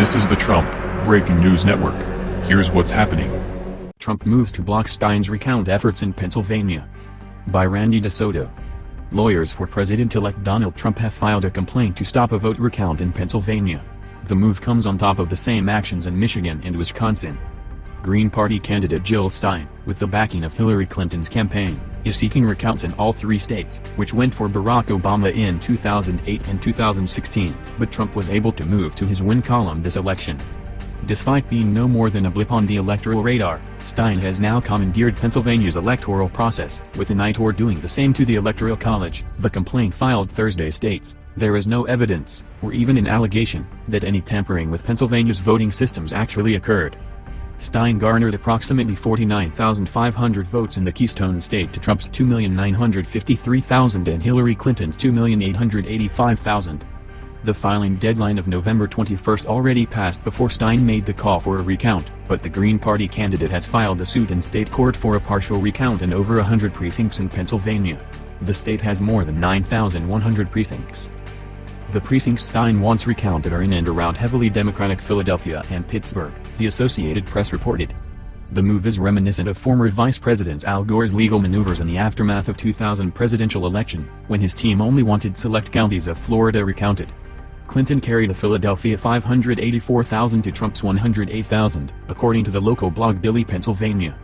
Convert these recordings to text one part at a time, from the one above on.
This is the Trump Breaking News Network. Here's what's happening. Trump moves to block Stein's recount efforts in Pennsylvania. By Randy DeSoto. Lawyers for President-elect Donald Trump have filed a complaint to stop a vote recount in Pennsylvania. The move comes on top of the same actions in Michigan and Wisconsin. Green Party candidate Jill Stein, with the backing of Hillary Clinton's campaign, is seeking recounts in all three states, which went for Barack Obama in 2008 and 2016, but Trump was able to move to his win column this election. Despite being no more than a blip on the electoral radar, Stein has now commandeered Pennsylvania's electoral process, with an eye toward doing the same to the Electoral College. The complaint filed Thursday states, "There is no evidence, or even an allegation, that any tampering with Pennsylvania's voting systems actually occurred." Stein garnered approximately 49,500 votes in the Keystone State to Trump's 2,953,000 and Hillary Clinton's 2,885,000. The filing deadline of November 21 already passed before Stein made the call for a recount, but the Green Party candidate has filed a suit in state court for a partial recount in over 100 precincts in Pennsylvania. The state has more than 9,100 precincts. The precincts Stein wants recounted are in and around heavily Democratic Philadelphia and Pittsburgh, the Associated Press reported. The move is reminiscent of former Vice President Al Gore's legal maneuvers in the aftermath of 2000 presidential election, when his team only wanted select counties of Florida recounted. Clinton carried a Philadelphia 584,000 to Trump's 108,000, according to the local blog Billy, Pennsylvania.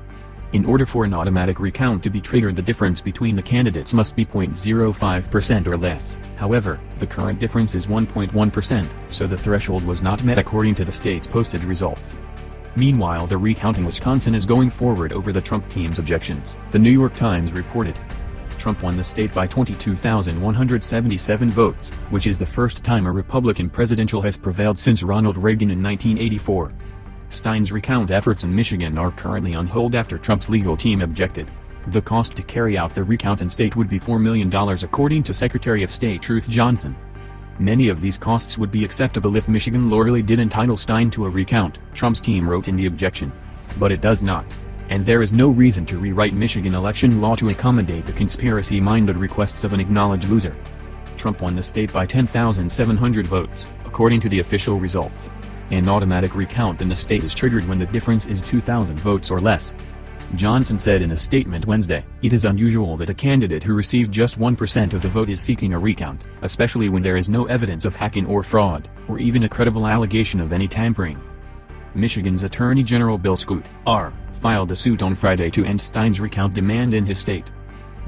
In order for an automatic recount to be triggered, the difference between the candidates must be 0.05% or less. However, the current difference is 1.1%, so the threshold was not met according to the state's posted results. Meanwhile, the recount in Wisconsin is going forward over the Trump team's objections, the New York Times reported. Trump won the state by 22,177 votes, which is the first time a Republican presidential has prevailed since Ronald Reagan in 1984. Stein's recount efforts in Michigan are currently on hold after Trump's legal team objected. The cost to carry out the recount in state would be $4 million according to Secretary of State Ruth Johnson. Many of these costs would be acceptable if Michigan lawfully did entitle Stein to a recount, Trump's team wrote in the objection. But it does not. And there is no reason to rewrite Michigan election law to accommodate the conspiracy-minded requests of an acknowledged loser. Trump won the state by 10,700 votes, according to the official results. An automatic recount in the state is triggered when the difference is 2,000 votes or less. Johnson said in a statement Wednesday, "It is unusual that a candidate who received just 1% of the vote is seeking a recount, especially when there is no evidence of hacking or fraud, or even a credible allegation of any tampering." Michigan's Attorney General Bill Scoot, R., filed a suit on Friday to end Stein's recount demand in his state.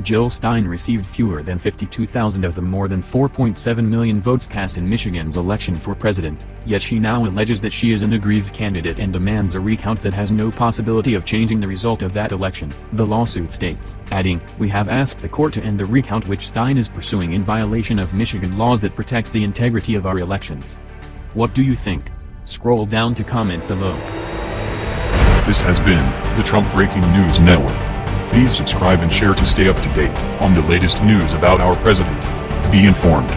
Jill Stein received fewer than 52,000 of the more than 4.7 million votes cast in Michigan's election for president, yet she now alleges that she is an aggrieved candidate and demands a recount that has no possibility of changing the result of that election, the lawsuit states, adding, "We have asked the court to end the recount which Stein is pursuing in violation of Michigan laws that protect the integrity of our elections." What do you think? Scroll down to comment below. This has been the Trump Breaking News Network. Please subscribe and share to stay up to date on the latest news about our president. Be informed.